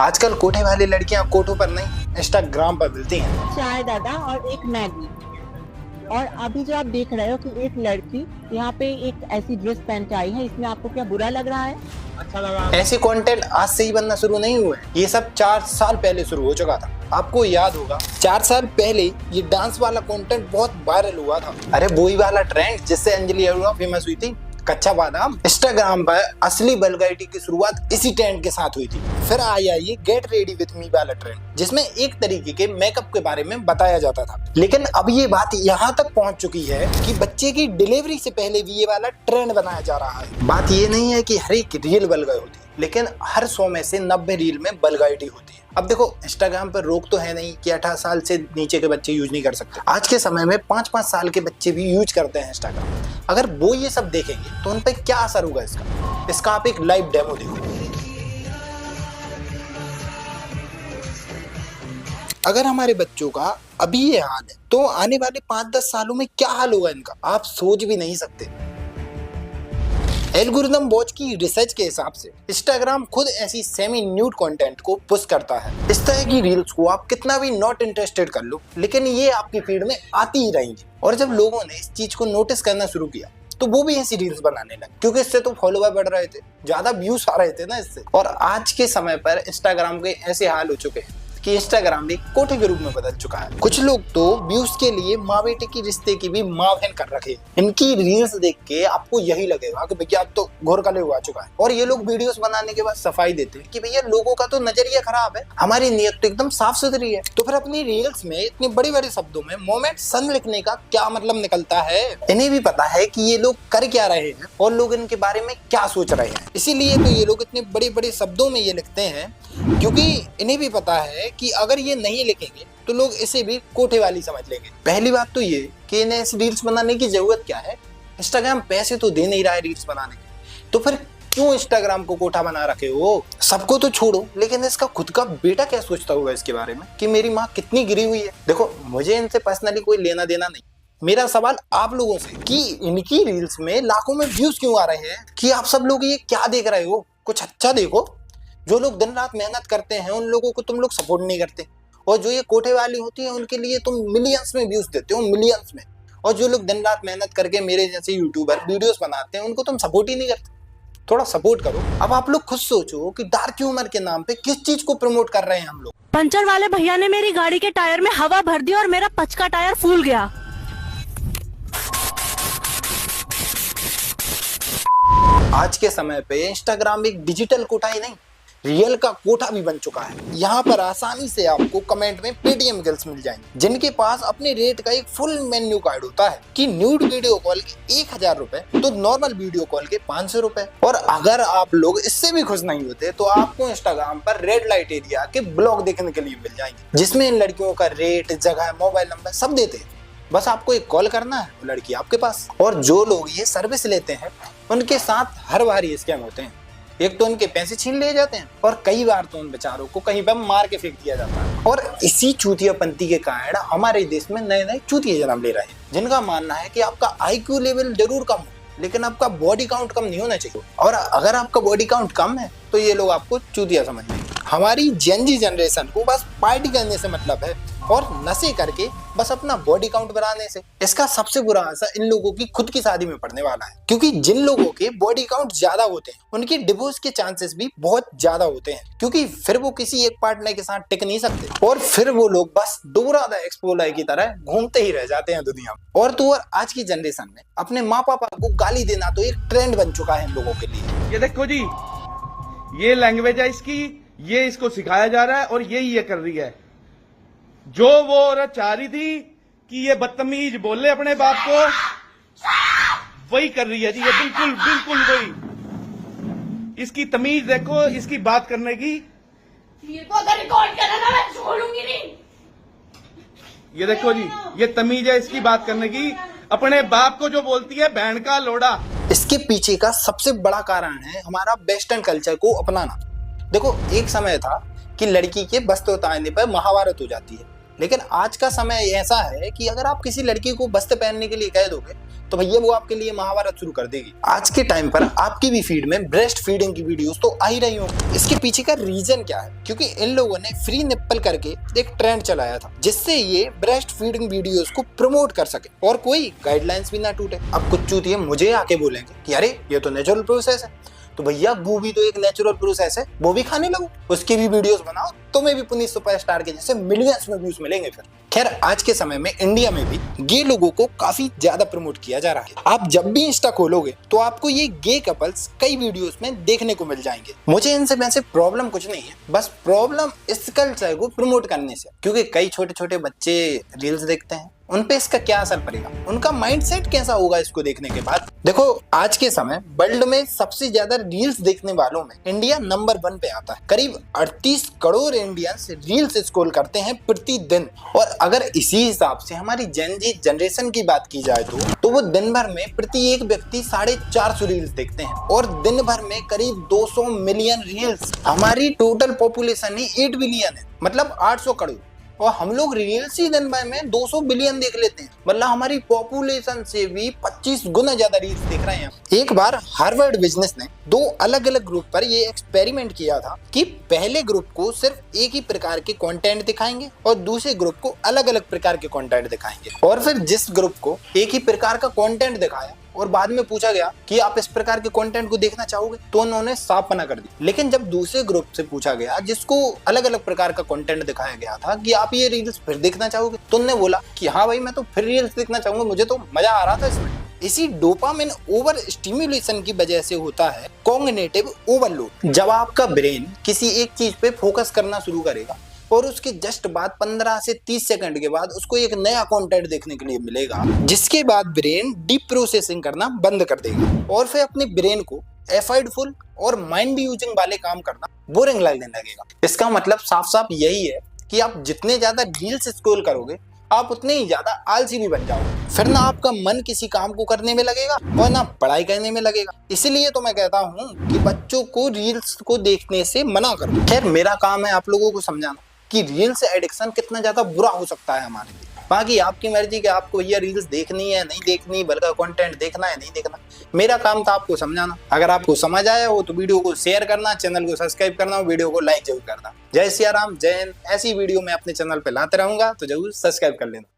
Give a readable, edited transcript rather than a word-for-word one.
आजकल कोठे वाली लड़कियां कोठों पर नहीं इंस्टाग्राम पर मिलती हैं। चाय दादा और एक मैगी। और अभी जो आप देख रहे हो कि एक लड़की यहाँ पे एक ऐसी ड्रेस पहन के आई है, इसमें आपको क्या बुरा लग रहा है? अच्छा लगा। ऐसे कंटेंट आज से ही बनना शुरू नहीं हुए, ये सब 4 साल पहले शुरू हो चुका था। आपको याद होगा 4 साल पहले ये डांस वाला कंटेंट बहुत वायरल हुआ था। अरे वही वाला ट्रेंड जिससे अंजलि अरोड़ा फेमस हुई थी, कच्चा बादाम। इंस्टाग्राम पर असली वल्गैरिटी की शुरुआत इसी ट्रेंड के साथ हुई थी। फिर आया ये गेट रेडी विथ मी वाला ट्रेंड, जिसमें एक तरीके के मेकअप के बारे में बताया जाता था। लेकिन अब ये बात यहाँ तक पहुँच चुकी है कि बच्चे की डिलीवरी से पहले भी ये वाला ट्रेंड बनाया जा रहा है। बात ये नहीं है कि हर एक रील वल्गर होती है, लेकिन हर 100 में से 90 रील में वल्गैरिटी होती है। अब देखो, इंस्टाग्राम पर रोक तो है नहीं कि 18 साल से नीचे के बच्चे यूज नहीं कर सकते। आज के समय में 5-5 साल के बच्चे भी यूज करते हैं इंस्टाग्राम। अगर वो ये सब देखेंगे तो उन पर क्या असर होगा इसका आप एक लाइव डेमो देखो। अगर हमारे बच्चों का अभी ये हाल है तो आने वाले 5-10 सालों में क्या हाल होगा इनका, आप सोच भी नहीं सकते। एल्गोरिथम वॉच की रिसर्च के हिसाब से इंस्टाग्राम खुद ऐसी सेमी न्यूड कंटेंट को पुश करता है। इस तरह की रील्स को आप कितना भी नॉट इंटरेस्टेड कर लो, लेकिन ये आपकी फीड में आती ही रहेंगी। और जब लोगों ने इस चीज को नोटिस करना शुरू किया तो वो भी ऐसी रील्स बनाने लगे, क्योंकि इससे तो फॉलोवर बढ़ रहे थे, ज्यादा व्यूज आ रहे थे ना इससे। और आज के समय पर इंस्टाग्राम के ऐसे हाल हो चुके हैं कि इंस्टाग्राम भी कोठे के रूप में बदल चुका है। कुछ लोग तो व्यूज के लिए माँ बेटे की रिश्ते की भी माँ बहन कर रखे हैं। इनकी रील्स देख के आपको यही लगेगा कि भैया अब तो घोर कले हुआ चुका है। और ये लोग वीडियोस बनाने के बाद सफाई देते हैं कि भैया लोगों का तो नजरिया खराब है, हमारी नीयत तो एकदम साफ सुथरी है। तो फिर अपनी रील्स में इतने बड़े बड़े शब्दों में मोमेंट सन लिखने का क्या मतलब निकलता है? इन्हें भी पता है कि ये लोग कर क्या रहे हैं और लोग इनके बारे में क्या सोच रहे हैं, इसीलिए तो ये लोग इतने बड़े बड़े शब्दों में ये लिखते हैं, क्योंकि इन्हें भी पता है कि अगर ये नहीं लिखेंगे तो लोग इसे भी कोठे वाली समझ लेंगे। पहली बात तो ये कि इन्हें ऐसी रील्स बनाने की जरूरत क्या है? इंस्टाग्राम पैसे तो दे नहीं रहा है रील्स बनाने के, तो फिर क्यों इंस्टाग्राम को कोठा बना रखे हो? सबको तो छोड़ो, लेकिन इसका खुद का बेटा क्या सोचता होगा इसके बारे में कि मेरी माँ कितनी गिरी हुई है। देखो, मुझे इनसे पर्सनली कोई लेना देना नहीं। मेरा सवाल आप लोगों से कि इनकी रील्स में लाखों में व्यूज क्यों आ रहे हैं, कि आप सब लोग ये क्या देख रहे हो? कुछ अच्छा देखो। जो लोग दिन रात मेहनत करते हैं उन लोगों को तुम लोग सपोर्ट नहीं करते, और जो ये कोठे वाली होती है उनके लिए तुम मिलियंस में व्यूज देते हो, मिलियंस में। और जो लोग दिन रात मेहनत करके मेरे जैसे यूट्यूबर वीडियोस बनाते हैं उनको तुम सपोर्ट ही नहीं करते। थोड़ा सपोर्ट करो। अब आप लोग खुद सोचो कि डार्क ह्यूमर के नाम पे किस चीज को प्रमोट कर रहे हैं हम लोग। पंचर वाले भैया ने मेरी गाड़ी के टायर में हवा भर दी और मेरा पचका टायर फूल गया। आज के समय पे इंस्टाग्राम एक डिजिटल कोठा ही नहीं, रियल का कोठा भी बन चुका है। यहाँ पर आसानी से आपको कमेंट में पेटीएम गर्ल्स मिल जाएंगे, जिनके पास अपने रेट का एक फुल मेन्यू कार्ड होता है कि न्यूड वीडियो कॉल के 1000 रुपए तो नॉर्मल वीडियो कॉल के 500 रुपए। और अगर आप लोग इससे भी खुश नहीं होते तो आपको इंस्टाग्राम पर रेड लाइट एरिया के ब्लॉग देखने के लिए मिल जाएंगे, जिसमें इन लड़कियों का रेट, जगह, मोबाइल नंबर सब देते हैं। बस आपको एक कॉल करना है, लड़की आपके पास। और जो लोग ये सर्विस लेते हैं उनके साथ हर बार ये स्कैम होते हैं। एक तो उनके पैसे छीन लिए जाते हैं और कई बार तो उन बेचारों को कहीं पर मार के फेंक दिया जाता है। और इसी चूतियापंती के कारण हमारे देश में नए नए चूतिए जन्म ले रहे हैं, जिनका मानना है कि आपका आईक्यू लेवल जरूर कम हो, लेकिन आपका बॉडी काउंट कम नहीं होना चाहिए। और अगर आपका बॉडी काउंट कम है तो ये लोग आपको चूतिया समझ लेंगे। हमारी जेनजी जनरेशन को बस पार्टी करने से मतलब है और नशे करके बस अपना बॉडी काउंट बढ़ाने से। इसका सबसे बुरा असर इन लोगों की खुद की शादी में पड़ने वाला है, क्योंकि जिन लोगों के बॉडी काउंट ज्यादा होते हैं उनकी डिवोर्स के चांसेस भी बहुत ज्यादा होते हैं, क्योंकि फिर वो किसी एक पार्टनर के साथ टिक नहीं सकते और फिर वो लोग बस दोहरादा एक्सप्लोरर की तरह घूमते ही रह जाते हैं दुनिया में। और तो और आज की जनरेशन में अपने माँ पापा को गाली देना तो एक ट्रेंड बन चुका है इन लोगों के लिए। ये देखो जी, ये लैंग्वेज है इसकी, ये इसको सिखाया जा रहा है और ये कर रही है। जो वो औरत चाह रही थी कि ये बदतमीज बोले अपने बाप को, वही कर रही है जी, ये बिल्कुल बिल्कुल वही। इसकी तमीज देखो, इसकी बात करने की। ये को अगर रिकॉर्ड करना ना मैं छोड़ूंगी नहीं। ये देखो जी, ये तमीज है इसकी बात करने की, अपने बाप को जो बोलती है बहन का लोड़ा। इसके पीछे का सबसे बड़ा कारण है हमारा वेस्टर्न कल्चर को अपनाना। देखो, एक समय था कि लड़की के वस्त्र उतारने पर महाभारत हो जाती है, लेकिन आज का समय ऐसा है कि अगर आप किसी लड़की को वस्त्र पहनने के लिए कह दोगे तो भैया वो आपके लिए महाभारत शुरू कर देगी। आज के टाइम पर आपकी भी फीड में ब्रेस्ट फीडिंग की वीडियोस तो आ ही रही होंगी। इसके पीछे का रीजन क्या है? क्योंकि इन लोगों ने फ्री निप्पल करके एक ट्रेंड चलाया था, जिससे ये ब्रेस्ट फीडिंग वीडियोस को प्रमोट कर सके और कोई गाइडलाइंस भी ना टूटे। अब कुछ चूतिए मुझे आके बोलेंगे कि अरे ये तो नेचुरल प्रोसेस है। तो भैया वो भी तो एक नेचुरल प्रोसेस है, वो भी खाने लगो, उसकी भी वीडियोस बनाओ, तुम्हें भी पुनीत सुपरस्टार के जैसे मिलियंस में व्यूज मिलेंगे फिर। खैर आज के समय में इंडिया में भी गे लोगों को काफी ज्यादा प्रमोट किया जा रहा है। आप जब भी इंस्टा खोलोगे तो आपको ये गे कपल्स कई वीडियोस में देखने को मिल जाएंगे। मुझे इनसे वैसे प्रॉब्लम कुछ नहीं है, बस प्रॉब्लम इस कल्चर को प्रमोट करने से, क्योंकि कई छोटे छोटे बच्चे रील्स देखते हैं, उन पे इसका क्या असर पड़ेगा, उनका माइंडसेट कैसा होगा इसको देखने के बाद। देखो आज के समय वर्ल्ड में सबसे ज्यादा रील्स देखने वालों में इंडिया नंबर 1 पे आता है। करीब 38 करोड़ इंडियंस रील्स स्क्रॉल करते हैं प्रतिदिन। और अगर इसी हिसाब से हमारी जेन जी जनरेशन की बात की जाए तो वो दिन भर में प्रति एक व्यक्ति 450 रील्स देखते हैं और दिन भर में करीब 200 मिलियन रील्स। हमारी टोटल पॉपुलेशन ही 8 बिलियन है, मतलब 800 करोड़, और हम लोग रील्स ही दिन भर में 200 बिलियन देख लेते हैं। मतलब हमारी पॉपुलेशन से भी 25 गुना ज्यादा रील्स देख रहे हैं। एक बार हार्वर्ड बिजनेस ने 2 अलग अलग ग्रुप पर ये एक्सपेरिमेंट किया था कि पहले ग्रुप को सिर्फ एक ही प्रकार के कंटेंट दिखाएंगे और दूसरे ग्रुप को अलग अलग प्रकार के कंटेंट दिखाएंगे। और फिर जिस ग्रुप को एक ही प्रकार का कंटेंट दिखाया और बाद में पूछा गया कि आप इस प्रकार के कंटेंट को देखना चाहोगे, तो उन्होंने साफ मना कर दिया। लेकिन जब दूसरे ग्रुप से पूछा गया जिसको अलग अलग प्रकार का कंटेंट दिखाया गया था कि आप ये रील्स फिर देखना चाहोगे, तो उन्होंने बोला कि हाँ भाई मैं तो फिर रील्स देखना चाहूंगा, मुझे तो मजा आ रहा था इसमें। इसी डोपामिन ओवर स्टिम्युलेशन की वजह से होता है कॉग्निटिव ओवरलोड। जब आपका ब्रेन किसी एक चीज पे फोकस करना शुरू करेगा और उसके जस्ट बाद 15 से 30 सेकंड के बाद उसको एक नया कंटेंट देखने के लिए मिलेगा, जिसके बाद ब्रेन डीप प्रोसेसिंग करना बंद कर देगा और फिर अपने ब्रेन को एफर्टफुल और माइंड यूजिंग वाले काम करना बोरिंग लगने लगेगा। इसका मतलब साफ साफ यही है कि आप जितने ज्यादा रील्स स्क्रॉल करोगे आप उतने ही ज्यादा आलसी भी बन जाओगे। फिर ना आपका मन किसी काम को करने में लगेगा और ना पढ़ाई करने में लगेगा। इसलिए तो मैं कहता हूँ कि बच्चों को रील्स को देखने से मना करो। खैर मेरा काम है आप लोगों को समझाना कि रील्स एडिक्शन कितना ज्यादा बुरा हो सकता है हमारे लिए। बाकी आपकी मर्जी कि आपको ये रील्स देखनी है नहीं देखनी, बल्कि कंटेंट देखना है नहीं देखना। मेरा काम था आपको समझाना। अगर आपको समझ आया हो तो वीडियो को शेयर करना, चैनल को सब्सक्राइब करना, वीडियो को लाइक जरूर करना। जय सिया राम, जय हिंद। ऐसी वीडियो मैं अपने चैनल पे लाते रहूंगा, तो जरूर सब्सक्राइब कर लेना।